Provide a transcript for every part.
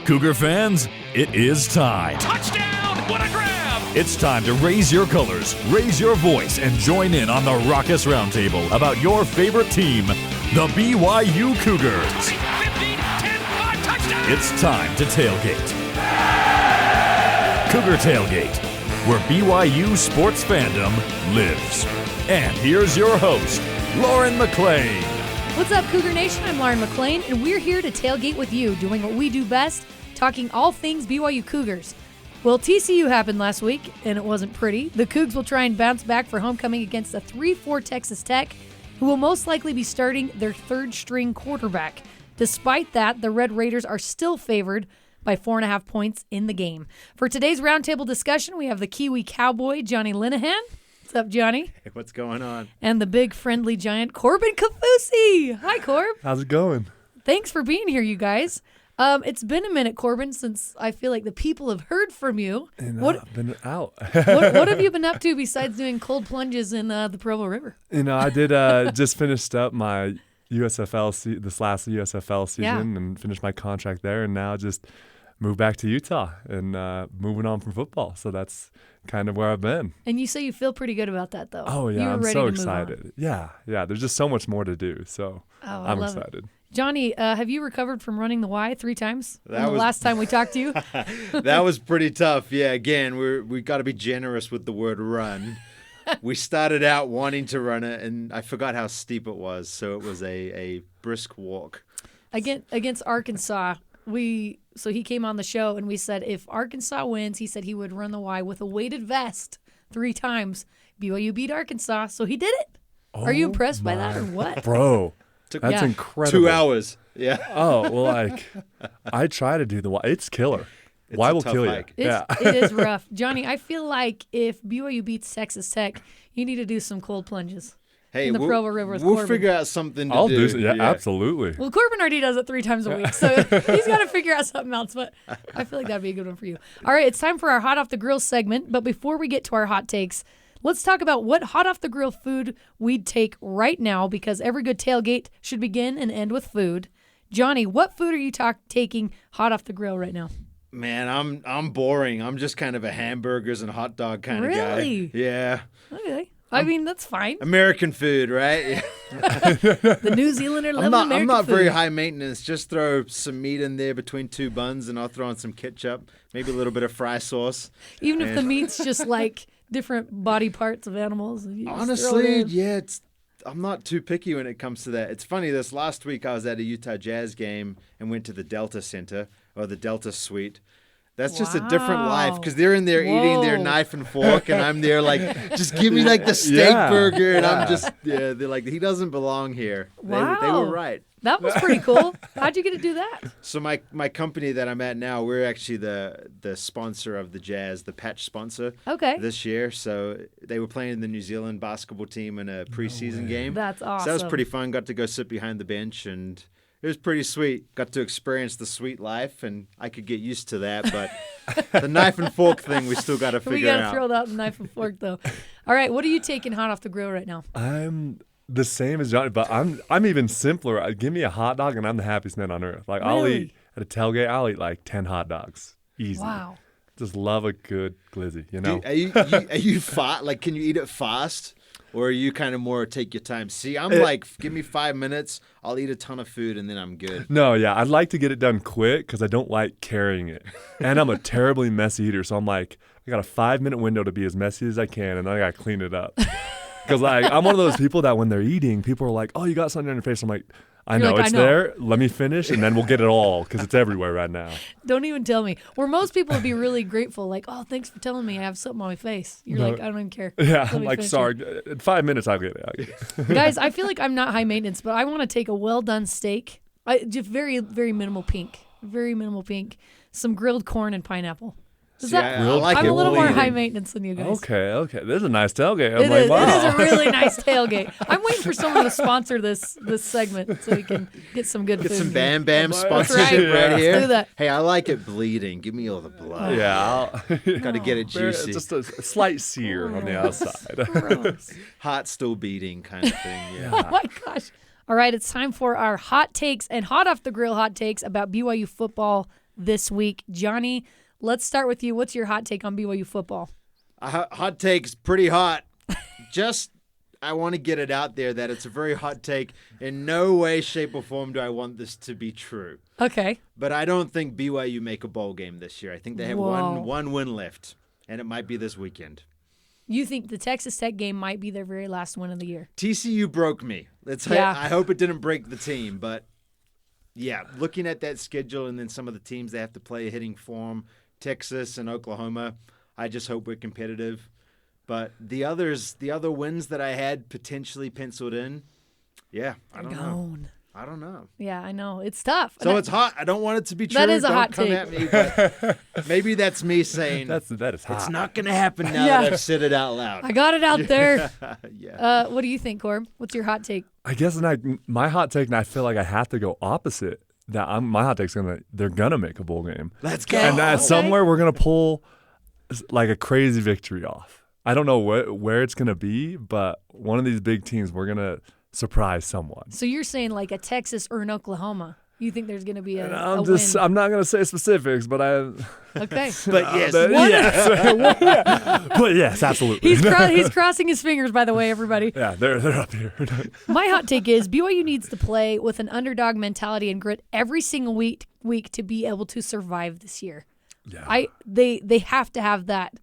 Cougar fans, it is time. Touchdown! What a grab! It's time to raise your colors, raise your voice, and join in on the Raucous Roundtable about your favorite team, the BYU Cougars. 20, 15, 10, 5, touchdown! It's time to tailgate. Cougar Tailgate, where BYU sports fandom lives. And here's your host, Lauren McClain. What's up, Cougar Nation? I'm Lauren McClain, and we're here to tailgate with you, doing what we do best, talking all things BYU Cougars. Well, TCU happened last week, and it wasn't pretty. The Cougs will try and bounce back for homecoming against a 3-4 Texas Tech, who will most likely be starting their third-string quarterback. Despite that, the Red Raiders are still favored by 4.5 points in the game. For today's roundtable discussion, we have the Kiwi Cowboy, Jonny Linehan. What's up, Jonny? Hey, what's going on? And the big friendly giant, Corbin Kafusi. Hi, Corb. How's it going? Thanks for being here, you guys. It's been a minute, Corbin, since I feel like the people have heard from you. And What- I've been out. What have you been up to besides doing cold plunges in the Provo River? I did just finished up my USFL this last USFL season Yeah. and finished my contract there, and now just moved back to Utah and moving on from football. So that's kind of where I've been. And you say you feel pretty good about that, though. Oh You yeah, were I'm ready so to move on. excited. Yeah. There's just so much more to do. So I I'm love it. excited. Jonny, have you recovered from running the Y 3 times? That The was- last time we talked to you? That was pretty tough. Yeah, again, we got to be generous with the word run. We started out wanting to run it, and I forgot how steep it was, so it was a brisk walk. Against Arkansas, so he came on the show and we said if Arkansas wins, he said he would run the Y with a weighted vest 3 times. BYU beat Arkansas, so he did it. Are you impressed by that or what? Bro, Took that's Yeah. incredible. 2 hours. Yeah. Oh, well, I try to do the Y. It's killer. It's Y a will tough kill hike. you. Yeah. It is rough. Jonny, I feel like if BYU beats Texas Tech, you need to do some cold plunges. Hey, in the Provo River with we'll Corbin. figure out something to I'll do. do. Yeah, absolutely. Well, Corbin already does it 3 times a week, so he's got to figure out something else, but I feel like that'd be a good one for you. All right, it's time for our Hot Off the Grill segment, but before we get to our hot takes, let's talk about what hot off the grill food we'd take right now, because every good tailgate should begin and end with food. Jonny, what food are you taking hot off the grill right now? Man, I'm boring. I'm just kind of a hamburgers and hot dog kind of guy. Really? Yeah. Okay. I mean, that's fine. American food, right? The New Zealander love American I'm not very food. high maintenance. Just throw some meat in there between 2 buns, and I'll throw in some ketchup, maybe a little bit of fry sauce. Even if the And- meat's just like different body parts of animals. And you just throw it Honestly, in. yeah, I'm not too picky when it comes to that. It's funny, this last week I was at a Utah Jazz game and went to the Delta Center, or the Delta Suite. That's just a different life, because they're in there eating their Whoa. knife and fork, and I'm there like, just give me like the steak Yeah. burger, and I'm just, they're like, he doesn't belong here. They Wow. were right. That was pretty cool. How'd you get to do that? So my company that I'm at now, we're actually the sponsor of the Jazz, the patch sponsor Okay. this year. So they were playing the New Zealand basketball team in a preseason game. That's awesome. So that was pretty fun. Got to go sit behind the bench, and it was pretty sweet. Got to experience the sweet life, and I could get used to that. But the knife and fork thing, we still got to figure We got to out. throw that knife and fork, though. All right, what are you taking hot off the grill right now? I'm the same as Johnny, but I'm even simpler. Give me a hot dog, and I'm the happiest man on earth. Like I'll Really? eat at a tailgate. I'll eat like 10 hot dogs, easy. Wow. Just love a good glizzy, you know. Are you fast? Like, can you eat it fast? Or are you kind of more take your time? See, I'm like, give me 5 minutes, I'll eat a ton of food, and then I'm good. No, yeah, I'd like to get it done quick because I don't like carrying it, and I'm a terribly messy eater. So I'm like, I got a 5-minute window to be as messy as I can, and then I got to clean it up. Because like I'm one of those people that when they're eating, people are like, "Oh, you got something on your face." I'm like, I You're know like, it's "I know." there. Let me finish, and then we'll get it all because it's everywhere right now. Don't even tell me. Where most people would be really grateful, like, oh, thanks for telling me I have something on my face. You're No. like, I don't even care. Yeah, Let I'm me like, finish sorry. In 5 minutes, I'll get it. it. Guys, I feel like I'm not high maintenance, but I want to take a well-done steak. Just very, very minimal pink. Very minimal pink. Some grilled corn and pineapple. Is See, that, I like I'm it a little more bleeding. high maintenance than you guys. Okay. This is a nice tailgate. I'm It like, is, wow. it is a really nice tailgate. I'm waiting for someone to sponsor this segment so we can get some good Get food. some here. Bam Bam That's sponsorship right. right Yeah. here. Let's do that. Hey, I like it bleeding. Give me all the blood. Yeah, Got to get it juicy. just a slight sear on the outside. Gross. Heart still beating kind of thing. Oh Yeah. my gosh. All right, it's time for our hot takes and hot off the grill hot takes about BYU football this week. Jonny, let's start with you. What's your hot take on BYU football? Hot take's pretty hot. I want to get it out there that it's a very hot take. In no way, shape, or form do I want this to be true. Okay. But I don't think BYU make a bowl game this year. I think they have one win left, and it might be this weekend. You think the Texas Tech game might be their very last win of the year? TCU broke me. I hope it didn't break the team, but yeah, looking at that schedule and then some of the teams they have to play hitting form, Texas and Oklahoma, I just hope we're competitive. But the other wins that I had potentially penciled in, I don't know. Yeah, I know. It's tough. So it's hot. I don't want it to be true. That is a don't hot come take. at me, but maybe that's me saying that is hot. it's not going to happen now that I've said it out loud. I got it out there. Yeah. What do you think, Corb? What's your hot take? I guess my hot take, and I feel like I have to go opposite. My hot take's they're gonna make a bowl game. Let's go. And that somewhere we're gonna pull like a crazy victory off. I don't know where it's gonna be, but one of these big teams we're gonna surprise someone. So you're saying like a Texas or an Oklahoma? You think there's gonna be a win? I'm not gonna say specifics, but Okay. But yes. But yes, absolutely. He's crossing his fingers, by the way, everybody. Yeah, they're up here. My hot take is BYU needs to play with an underdog mentality and grit every single week to be able to survive this year. Yeah. They have to have that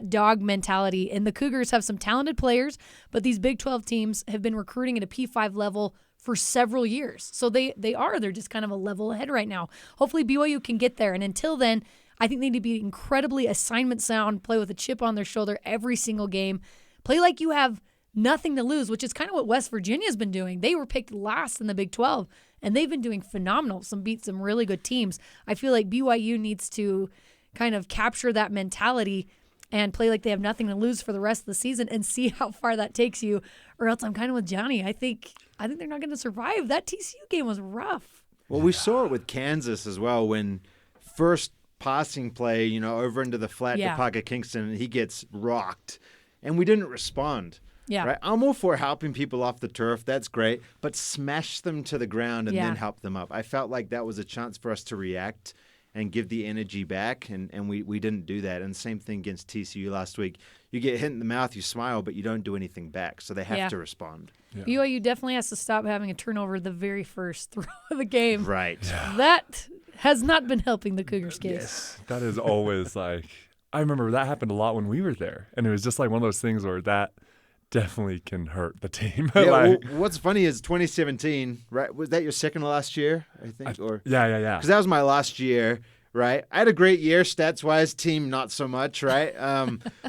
dog mentality, and the Cougars have some talented players, but these Big 12 teams have been recruiting at a P5 level for several years. So they're just kind of a level ahead right now. Hopefully BYU can get there, and until then, I think they need to be incredibly assignment sound, play with a chip on their shoulder every single game, play like you have nothing to lose, which is kind of what West Virginia's been doing. They were picked last in the Big 12, and they've been doing phenomenal. Beat some really good teams. I feel like BYU needs to kind of capture that mentality and play like they have nothing to lose for the rest of the season and see how far that takes you, or else I'm kind of with Jonny. I think they're not going to survive. That TCU game was rough. Well, we saw it with Kansas as well when first passing play, over into the flat to Parker Kingston, and he gets rocked, and we didn't respond. Yeah. Right? I'm all for helping people off the turf. That's great. But smash them to the ground and then help them up. I felt like that was a chance for us to react and give the energy back, and we didn't do that. And same thing against TCU last week. You get hit in the mouth, you smile, but you don't do anything back. So they have to respond. Yeah. BYU definitely has to stop having a turnover the very first throw of the game. Right. Yeah. That has not been helping the Cougars' case. Yes. That is always like, I remember that happened a lot when we were there. And it was just like one of those things where that definitely can hurt the team. Yeah, what's funny is 2017, right? Was that your second to last year, I think? Yeah. Because that was my last year, right? I had a great year stats-wise, team not so much, right?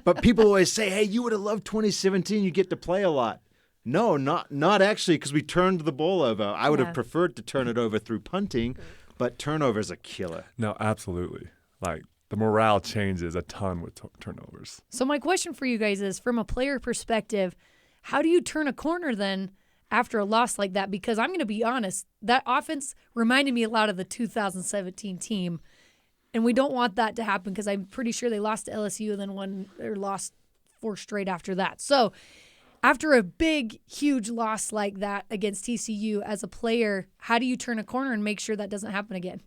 But people always say, hey, you would have loved 2017. You get to play a lot. No, not actually, because we turned the ball over. I would have preferred to turn it over through punting, but turnovers are killer. No, absolutely. Like, the morale changes a ton with turnovers. So my question for you guys is, from a player perspective, how do you turn a corner then after a loss like that? Because I'm going to be honest, that offense reminded me a lot of the 2017 team, and we don't want that to happen because I'm pretty sure they lost to LSU and then lost 4 straight after that. So after a big, huge loss like that against TCU as a player, how do you turn a corner and make sure that doesn't happen again?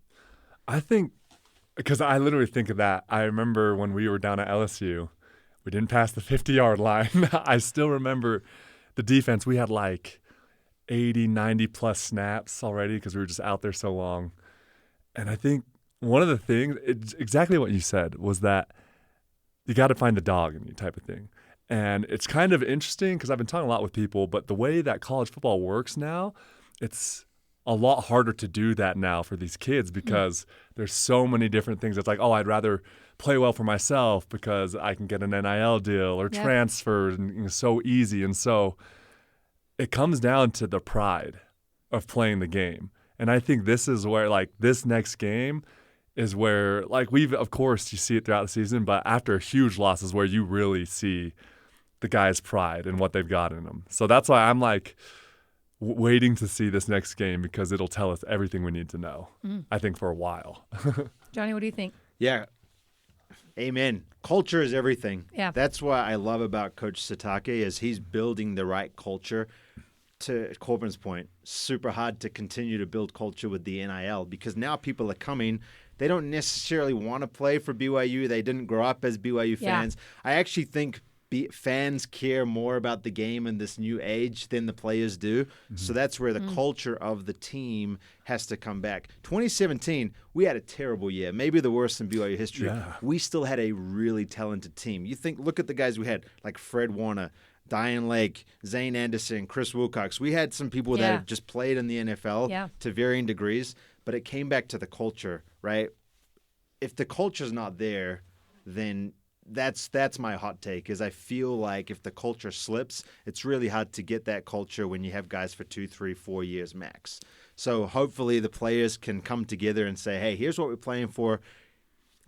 I think, because I literally think of that. I remember when we were down at LSU, we didn't pass the 50-yard line. I still remember the defense. We had like 80, 90-plus snaps already because we were just out there so long. And I think one of the things, it's exactly what you said, was that you got to find the dog in you type of thing. And it's kind of interesting because I've been talking a lot with people, but the way that college football works now, it's a lot harder to do that now for these kids because there's so many different things. It's like, oh, I'd rather play well for myself because I can get an NIL deal or transfer, and it's so easy. And so it comes down to the pride of playing the game. And I think this is where, like, this next game is where, like, of course, you see it throughout the season, but after a huge loss is where you really see the guys' pride and what they've got in them. So that's why I'm like waiting to see this next game because it'll tell us everything we need to know, I think, for a while. Jonny, what do you think? Yeah. Amen. Culture is everything. Yeah. That's what I love about Coach Satake is he's building the right culture. To Corbin's point, super hard to continue to build culture with the NIL because now people are coming they don't necessarily want to play for BYU. They didn't grow up as BYU fans. I actually think fans care more about the game in this new age than the players do. So that's where the culture of the team has to come back. 2017, we had a terrible year, maybe the worst in BYU history. Yeah. We still had a really talented team. Look at the guys we had, like Fred Warner, Diane Lake, Zane Anderson, Chris Wilcox. We had some people that had just played in the NFL to varying degrees, but it came back to the culture, right? If the culture's not there, then that's my hot take, is I feel like if the culture slips, it's really hard to get that culture when you have guys for 2, 3, 4 years max. So hopefully the players can come together and say, hey, here's what we're playing for.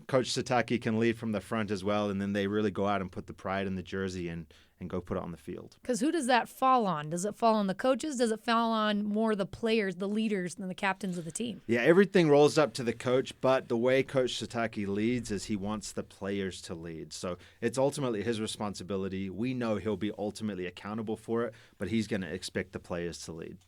Coach Sataki can lead from the front as well, and then they really go out and put the pride in the jersey and go put it on the field. Because who does that fall on? Does it fall on the coaches? Does it fall on more the players, the leaders, than the captains of the team? Yeah, everything rolls up to the coach, but the way Coach Sataki leads is he wants the players to lead. So it's ultimately his responsibility. We know he'll be ultimately accountable for it, but he's going to expect the players to lead.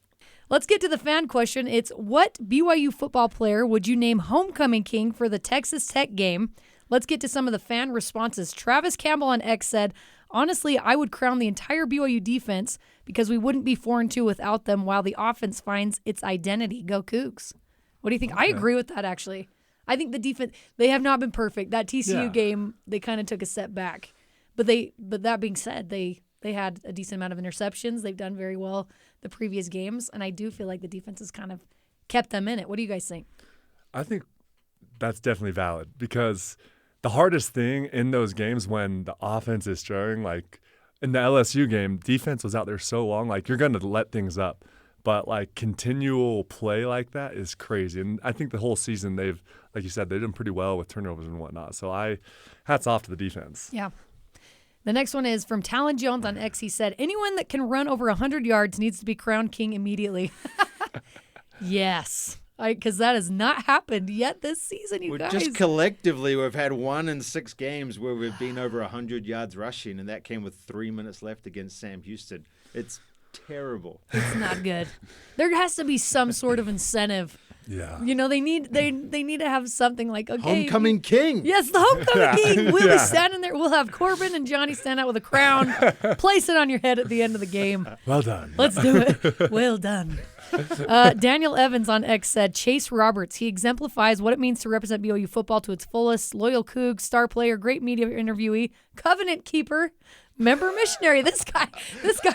Let's get to the fan question. It's, what BYU football player would you name homecoming king for the Texas Tech game? Let's get to some of the fan responses. Travis Campbell on X said, honestly, I would crown the entire BYU defense because we wouldn't be 4-2 without them while the offense finds its identity. Go Cougs. What do you think? Okay. I agree with that, actually. I think the defense, they have not been perfect. That TCU game, they kind of took a step back. But that being said, they had a decent amount of interceptions. They've done very well the previous games, and I do feel like the defense has kind of kept them in it. What do you guys think? I think that's definitely valid, because the hardest thing in those games when the offense is struggling, like in the LSU game, defense was out there so long, like you're going to let things up. But like continual play like that is crazy. And I think the whole season they've, like you said, they've done pretty well with turnovers and whatnot. So hats off to the defense. Yeah. The next one is from Talon Jones on X. He said, anyone that can run over 100 yards needs to be crowned king immediately. Yes. Because that has not happened yet this season, you guys. Just collectively, we've had 1 in 6 games where we've been over 100 yards rushing, and that came with 3 minutes left against Sam Houston. It's terrible. It's not good. There has to be some sort of incentive. Yeah. You know, they need to have something like, okay, Homecoming king. Yes, the homecoming king. We'll be standing there. We'll have Corbin and Jonny stand out with a crown, place it on your head at the end of the game. Well done. Let's do it. Well done. Daniel Evans on X said, Chase Roberts. He exemplifies what it means to represent BYU football to its fullest. Loyal Coug, star player, great media interviewee, covenant keeper, member missionary. This guy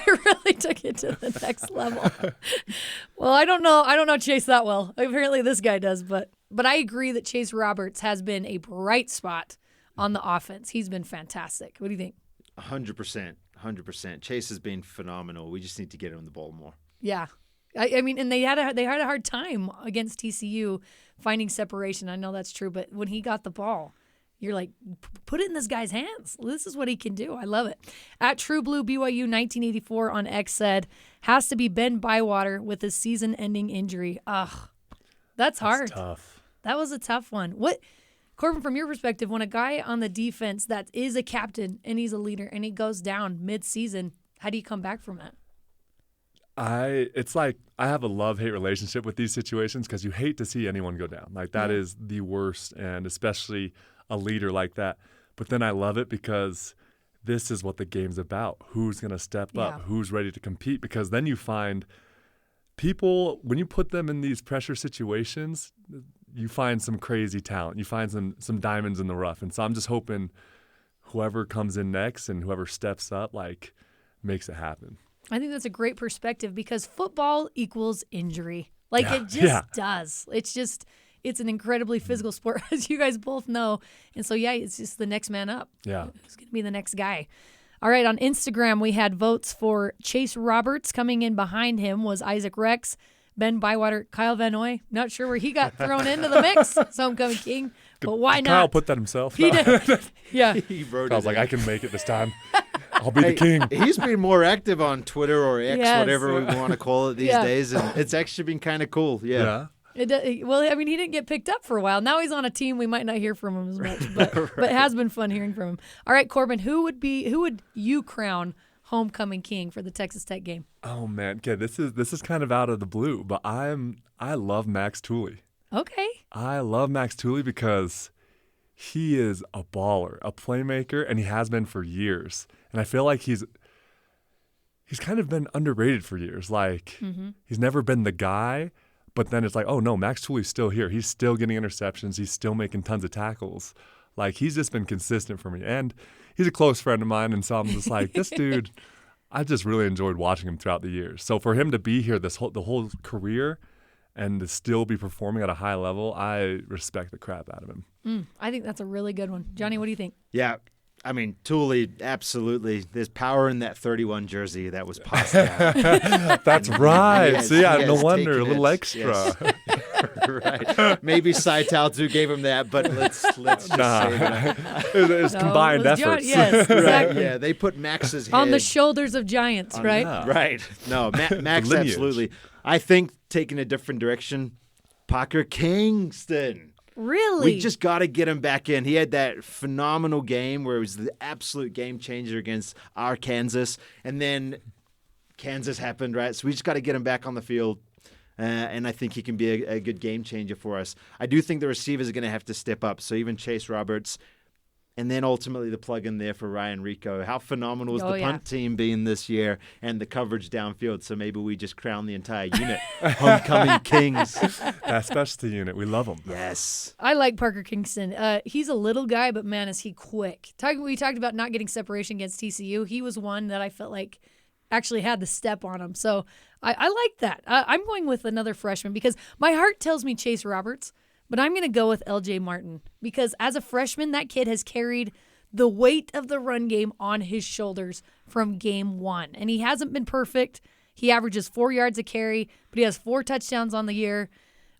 really took it to the next level. Well, I don't know Chase that well. Apparently this guy does, but I agree that Chase Roberts has been a bright spot on the offense. He's been fantastic. What do you think? 100%. Chase has been phenomenal. We just need to get him the ball more. Yeah. I mean, and they had a hard time against TCU finding separation. I know that's true, but when he got the ball, you're like, put it in this guy's hands. This is what he can do. I love it. At True Blue BYU 1984 on X said, has to be Ben Bywater with his season-ending injury. Ugh, that's hard. Tough. That was a tough one. What, Corbin, from your perspective, when a guy on the defense that is a captain and he's a leader and he goes down mid-season, how do you come back from that? It's like I have a love-hate relationship with these situations because you hate to see anyone go down. Like that is the worst, and especially a leader like that. But then I love it because this is what the game's about. Who's going to step up? Who's ready to compete? Because then you find people, when you put them in these pressure situations, you find some crazy talent. You find some diamonds in the rough. And so I'm just hoping whoever comes in next and whoever steps up, like, makes it happen. I think that's a great perspective because football equals injury. Like it just does. It's an incredibly physical sport, as you guys both know. And so, it's just the next man up. Yeah. Who's going to be the next guy? All right, on Instagram, we had votes for Chase Roberts. Coming in behind him was Isaac Rex, Ben Bywater, Kyle Van Noy. Not sure where he got thrown into the mix. Homecoming king. But why not? Kyle put that himself. He did. Yeah. He wrote I was like, I can make it this time. I'll be the king. He's been more active on Twitter or X, Yes. whatever we want to call it these days, and it's actually been kind of cool. Yeah. Well, I mean, he didn't get picked up for a while. Now he's on a team. We might not hear from him as much, but it has been fun hearing from him. All right, Corbin, who would you crown homecoming king for the Texas Tech game? Oh man, okay, this is kind of out of the blue, but I love Max Tooley. Okay. I love Max Tooley because he is a baller, a playmaker, and he has been for years. And I feel like he's kind of been underrated for years. Like, he's never been the guy, but then it's like, oh, no, Max Tooley's still here. He's still getting interceptions. He's still making tons of tackles. Like, he's just been consistent for me. And he's a close friend of mine, and so I'm just like, this dude, I just really enjoyed watching him throughout the years. So for him to be here the whole career and to still be performing at a high level, I respect the crap out of him. I think that's a really good one. Jonny, what do you think? Yeah. I mean, Tooley, absolutely. There's power in that 31 jersey that was passed out. That's right. He has no wonder, a taken little it. extra. Yes. Right. Maybe Saital gave him that, but let's just say that. It was combined it was efforts. Yes, Right, exactly. yeah. They put Max's head On the shoulders of giants, right? yeah. Right. No, Max, Lineage. absolutely. I think taking a different direction, Parker Kingston. Really? We just got to get him back in. He had that phenomenal game where it was the absolute game changer against Arkansas, and then Kansas happened, right? So we just got to get him back on the field, and I think he can be a good game changer for us. I do think the receivers are going to have to step up, so even Chase Roberts, and then ultimately the plug-in there for Ryan Rico. How phenomenal has the punt team been this year and the coverage downfield? So maybe we just crown the entire unit Homecoming Kings. That specialty unit, we love him. Yes. I like Parker Kingston. He's a little guy, but man, is he quick. We talked about not getting separation against TCU. He was one that I felt like actually had the step on him. So I like that. I'm going with another freshman because my heart tells me Chase Roberts, but I'm going to go with LJ Martin because as a freshman, that kid has carried the weight of the run game on his shoulders from game one. And he hasn't been perfect. He averages 4 yards a carry, but he has 4 touchdowns on the year.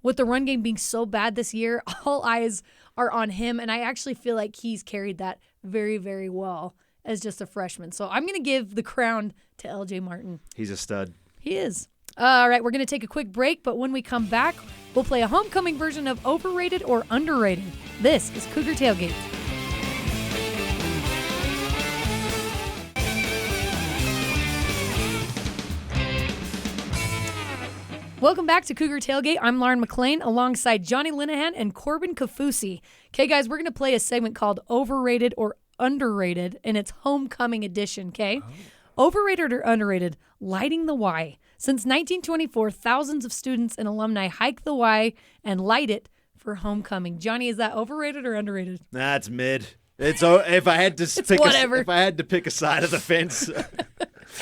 With the run game being so bad this year, all eyes are on him, and I actually feel like he's carried that very, very well as just a freshman. So I'm going to give the crown to LJ Martin. He's a stud. He is. All right, we're going to take a quick break, but when we come back, we'll play a homecoming version of Overrated or Underrated. This is Cougar Tailgate. Welcome back to Cougar Tailgate. I'm Lauren McClain alongside Jonny Linehan and Corbin Kafusi. Okay, guys, we're going to play a segment called Overrated or Underrated, and it's Homecoming Edition, okay? Overrated or underrated, lighting the Y. Since 1924, thousands of students and alumni hike the Y and light it for homecoming. Jonny, is that overrated or underrated? That's mid. If I had to pick a side of the fence,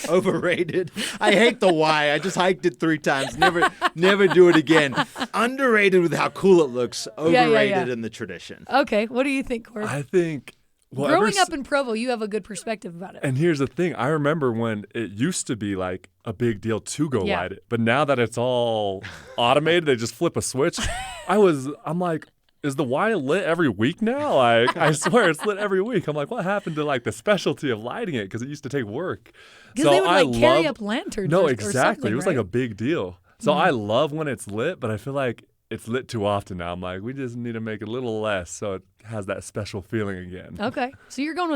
overrated. I hate the Y. I just hiked it 3 times. Never do it again. Underrated with how cool it looks. Overrated in the tradition. Okay, what do you think, Corbin? I think... Well, growing up in Provo, you have a good perspective about it. And here's the thing. I remember when it used to be like a big deal to go light it. But now that it's all automated, they just flip a switch. I'm like, is the Y lit every week now? Like, I swear it's lit every week. I'm like, what happened to like the specialty of lighting it? Because it used to take work. Because they would carry up lanterns. No, or exactly. something, It was right? like a big deal. So I love when it's lit, but I feel like it's lit too often now. I'm like, we just need to make it a little less so it has that special feeling again. Okay, so you're going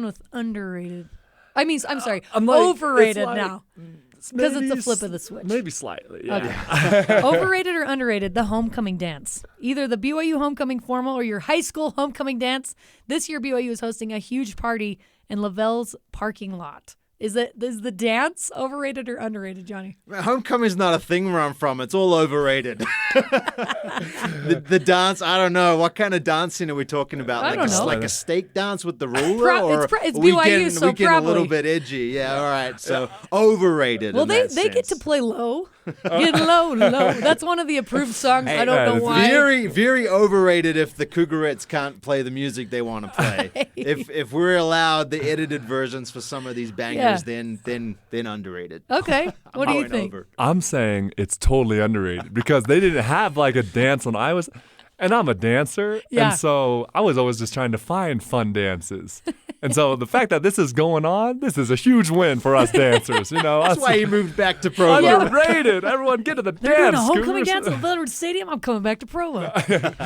with underrated. I mean, I'm sorry, I'm like, overrated like, now because it's maybe the flip of the switch. Maybe slightly. Yeah. Okay. Overrated or underrated? The homecoming dance. Either the BYU homecoming formal or your high school homecoming dance. This year, BYU is hosting a huge party in Lavelle's parking lot. Is the dance overrated or underrated, Jonny? Homecoming's not a thing where I'm from. It's all overrated. the dance, I don't know. What kind of dancing are we talking about? I don't know. Like a steak dance with the ruler? It's BYU, so we getting probably. a little bit edgy. Yeah, all right. So overrated. Well, in they that get to sense. play low. Get low. That's one of the approved songs. Hey, I don't know it's why. Very, very overrated if the Cougarettes can't play the music they want to play. If we're allowed the edited versions for some of these bangers, then underrated. Okay. What do you Going think? over. I'm saying it's totally underrated because they didn't have like a dance when I was, and I'm a dancer. Yeah. And so I was always just trying to find fun dances. And so the fact that this is going on, this is a huge win for us dancers. You know, That's why he moved back to Provo. underrated. Everyone get to the They're doing dance. a homecoming Scooters. dance at Veterans Stadium. I'm coming back to Provo.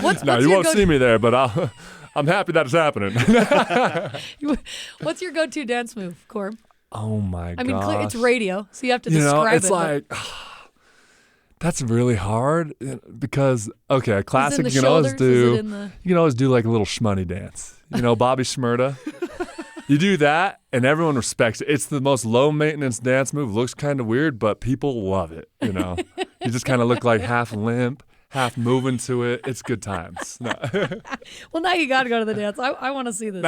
What's No, you your won't see me there, but I'm happy that it's happening. What's your go-to dance move, Corb? Oh my god! I mean, it's radio, so you have to You know, describe it's it. like That's really hard because a classic the you can always shoulders? Is it do. in the- You can always do like a little shmoney dance. Bobby Shmurda. You do that, and everyone respects it. It's the most low maintenance dance move. Looks kind of weird, but people love it. You just kind of look like half limp, half moving to it. It's good times. No. Well, now you got to go to the dance. I want to see this.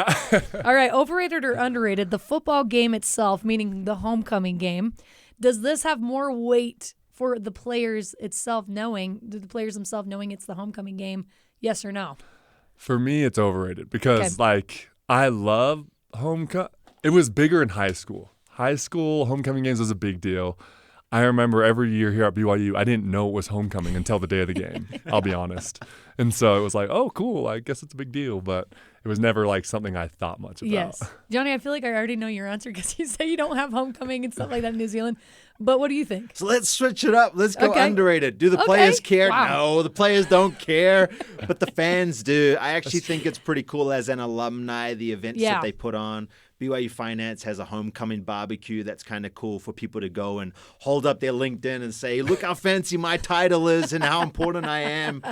All right, overrated or underrated? The football game itself, meaning the homecoming game, does this have more weight for the players itself knowing? Do the players themselves knowing it's the homecoming game? Yes or no? For me, it's overrated because I love homecoming. It was bigger in high school. High school homecoming games was a big deal. I remember every year here at BYU, I didn't know it was homecoming until the day of the game, I'll be honest. And so it was like, oh, cool, I guess it's a big deal. But it was never like something I thought much about. Yes. Jonny, I feel like I already know your answer because you say you don't have homecoming and stuff like that in New Zealand. But what do you think? So let's switch it up. Let's go underrated. Do the players care? Wow. No, the players don't care, but the fans do. I actually think it's pretty cool as an alumni, the events that they put on. BYU Finance has a homecoming barbecue that's kind of cool for people to go and hold up their LinkedIn and say, look how fancy my title is and how important I am.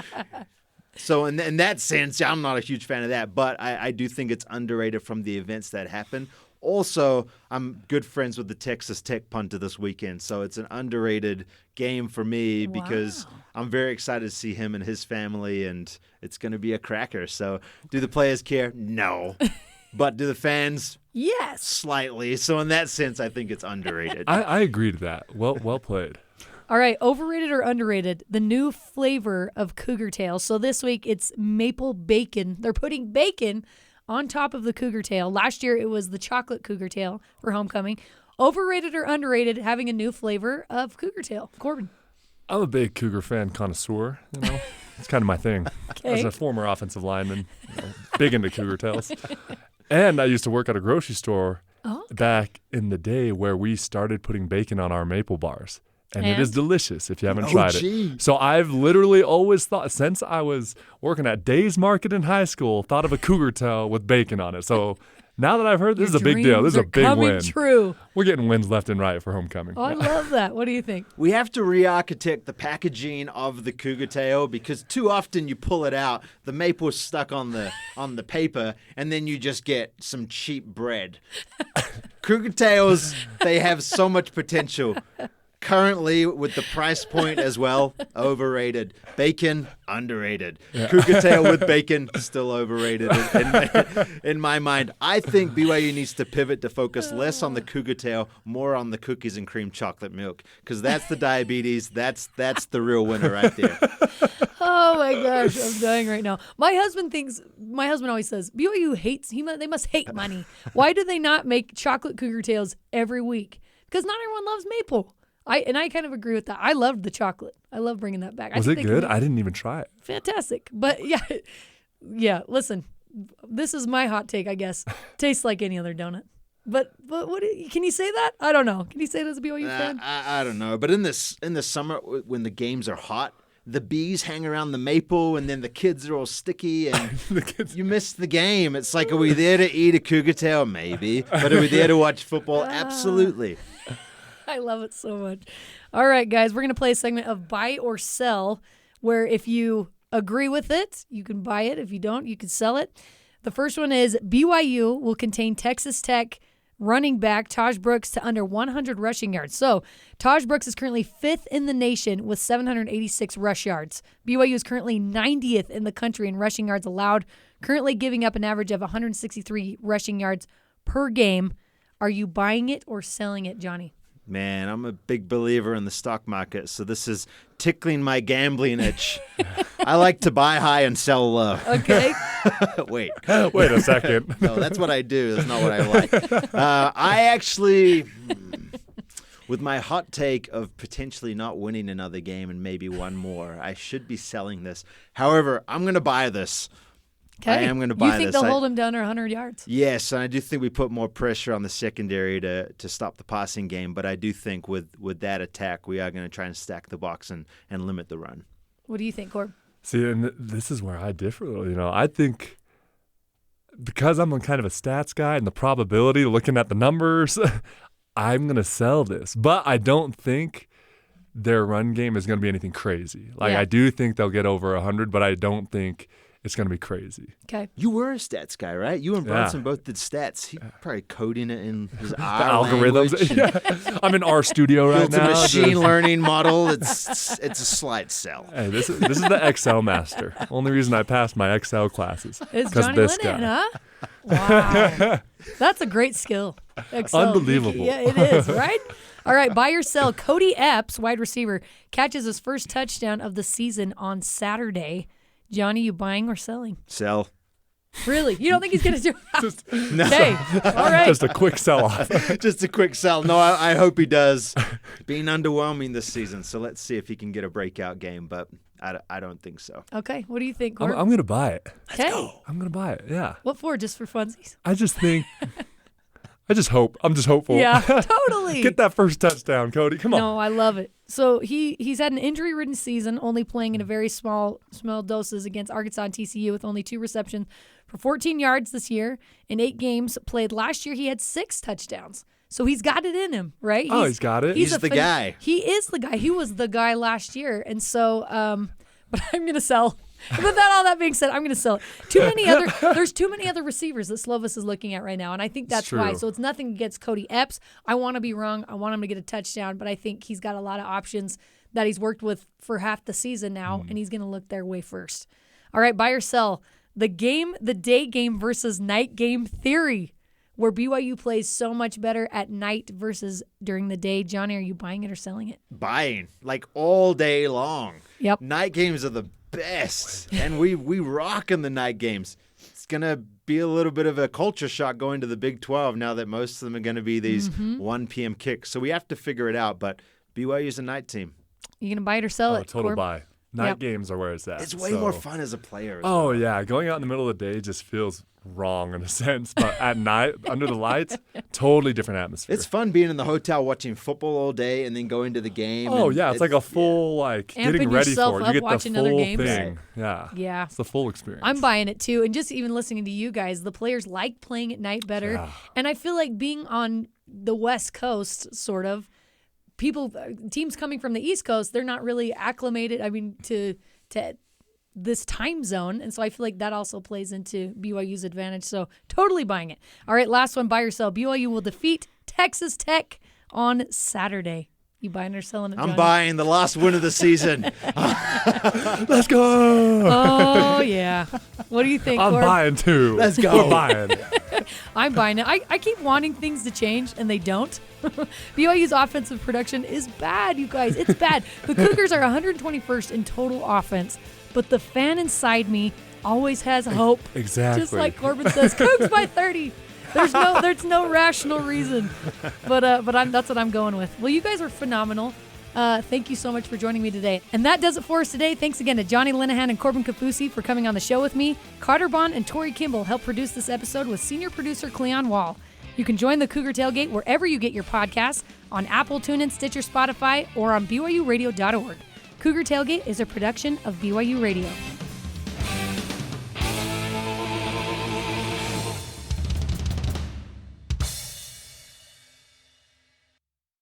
So in that sense, I'm not a huge fan of that, but I do think it's underrated from the events that happen. Also, I'm good friends with the Texas Tech punter this weekend, so it's an underrated game for me because I'm very excited to see him and his family, and it's going to be a cracker. So do the players care? No. But do the fans? Yes. Slightly. So in that sense, I think it's underrated. I agree to that. Well played. All right, overrated or underrated? The new flavor of Cougar Tail. So this week it's maple bacon. They're putting bacon on top of the Cougar Tail. Last year it was the chocolate Cougar Tail for homecoming. Overrated or underrated having a new flavor of Cougar Tail? Corbin. I'm a big Cougar fan connoisseur. It's kind of my thing. Okay. As a former offensive lineman, big into Cougar Tails. And I used to work at a grocery store back in the day where we started putting bacon on our maple bars. And it is delicious if you haven't tried it. So I've literally always thought, since I was working at Days Market in high school, thought of a Cougar Tail with bacon on it. So now that I've heard, this is a big deal. This is a big win. True. We're getting wins left and right for homecoming. Oh, I love that. What do you think? We have to re-architect the packaging of the Cougar Tail because too often you pull it out, the maple's stuck on the paper, and then you just get some cheap bread. Cougar Tails, they have so much potential. Currently, with the price point as well, overrated. Bacon, underrated. Yeah. Cougar Tail with bacon, still overrated in my mind. I think BYU needs to pivot to focus less on the Cougar Tail, more on the cookies and cream chocolate milk, because that's the diabetes. That's the real winner right there. Oh my gosh, I'm dying right now. My husband always says, BYU hates, they must hate money. Why do they not make chocolate Cougar Tails every week? Because not everyone loves maple. I kind of agree with that. I loved the chocolate. I love bringing that back. Was it good? I didn't even try it. Fantastic. But yeah. Listen, this is my hot take, I guess. Tastes like any other donut. But can you say that? I don't know. Can you say that as a BYU fan? I don't know. But in the summer when the games are hot, the bees hang around the maple, and then the kids are all sticky, and you miss the game. It's like, are we there to eat a Cougar Tail? Maybe. But are we there to watch football? Absolutely. I love it so much. All right, guys, we're going to play a segment of buy or sell, where if you agree with it, you can buy it. If you don't, you can sell it. The first one is BYU will contain Texas Tech running back Taj Brooks to under 100 rushing yards. So Taj Brooks is currently 5th in the nation with 786 rush yards. BYU is currently 90th in the country in rushing yards allowed, currently giving up an average of 163 rushing yards per game. Are you buying it or selling it, Jonny? Man, I'm a big believer in the stock market, so this is tickling my gambling itch. I like to buy high and sell low. Okay. Wait a second. No, that's what I do. That's not what I like. I actually, with my hot take of potentially not winning another game and maybe one more, I should be selling this. However, I'm going to buy this. Okay. I am going to buy this. You think they'll hold him down to 100 yards? Yes, and I do think we put more pressure on the secondary to stop the passing game, but I do think with that attack, we are going to try and stack the box and limit the run. What do you think, Corb? See, and this is where I differ. I think because I'm kind of a stats guy and the probability, looking at the numbers, I'm going to sell this. But I don't think their run game is going to be anything crazy. Like, Yeah. I do think they'll get over 100, but I don't think it's going to be crazy. Okay. You were a stats guy, right? You and Yeah. Bronson both did stats. He probably coding it in his The R algorithms. language. Yeah. I'm in our studio right Built a now. machine learning model. It's a slide cell. Hey, this is the Excel master. Only reason I passed my Excel classes It's because Jonny this Linehan, guy. huh? Wow. That's a great skill. Excel. Unbelievable. Yeah, it is, right? All right, buy or sell. Cody Epps, wide receiver, catches his first touchdown of the season on Saturday. Jonny, you buying or selling? Sell. Really? You don't think he's going to do it? No. Okay, all right. Just a quick sell-off. Just a quick sell. No, I hope he does. Being underwhelming this season, so let's see if he can get a breakout game, but I don't think so. Okay, what do you think, I'm Corbin? going to buy it. Okay. I'm going to buy it, yeah. What for? Just for funsies? I just think, I'm just hopeful. Yeah, totally. Get that first touchdown, Cody. Come on. No, I love it. So he's had an injury-ridden season, only playing in a very small doses against Arkansas and TCU with only 2 receptions for 14 yards this year. In 8 games played last year, he had 6 touchdowns. So he's got it in him, right? He's got it. He's the guy. He is the guy. He was the guy last year. And so, but I'm going to sell. With all that being said, I'm going to sell it. There's too many other receivers that Slovis is looking at right now, and I think that's why. true. So it's nothing against Cody Epps. I want to be wrong. I want him to get a touchdown, but I think he's got a lot of options that he's worked with for half the season now, and he's going to look their way first. All right, buy or sell. The day game versus night game theory, where BYU plays so much better at night versus during the day. Jonny, are you buying it or selling it? Buying, like all day long. Yep. Night games are the best, and we rock in the night games. It's going to be a little bit of a culture shock going to the Big 12 now that most of them are going to be these 1 p.m. kicks. So we have to figure it out, but BYU's a night team. You going to buy it or sell it? Total Corb? buy. Night Yep. games are where it's at. It's way so- more fun as a player. Oh, yeah. Going out in the middle of the day just feels wrong in a sense. But at night, under the lights, totally different atmosphere. It's fun being in the hotel watching football all day and then going to the game. Oh, and yeah. It's like a full, Amping getting ready yourself for it. up You get the watching other full games. thing. Yeah. Yeah. It's the full experience. I'm buying it too. And just even listening to you guys, the players like playing at night better. Yeah. And I feel like being on the West Coast, sort of, teams coming from the East Coast, they're not really acclimated, to this time zone. And so I feel like that also plays into BYU's advantage. So totally buying it. All right, last one, buy or sell. BYU will defeat Texas Tech on Saturday. You buying or selling it, I'm Jonny? buying the last win of the season. Let's go. Oh, yeah. What do you think, I'm Corb? buying too. Let's go. We're buying. I'm buying it. I keep wanting things to change, and they don't. BYU's offensive production is bad, you guys. It's bad. The Cougars are 121st in total offense, but the fan inside me always has hope. Exactly. Just like Corbin says, Cougs by 30. There's no rational reason, but that's what I'm going with. Well, you guys are phenomenal. Thank you so much for joining me today. And that does it for us today. Thanks again to Jonny Linehan and Corbin Kafusi for coming on the show with me. Carter Bond and Tori Kimball helped produce this episode with senior producer Cleon Wall. You can join the Cougar Tailgate wherever you get your podcasts, on Apple, TuneIn, Stitcher, Spotify, or on BYURadio.org. Cougar Tailgate is a production of BYU Radio.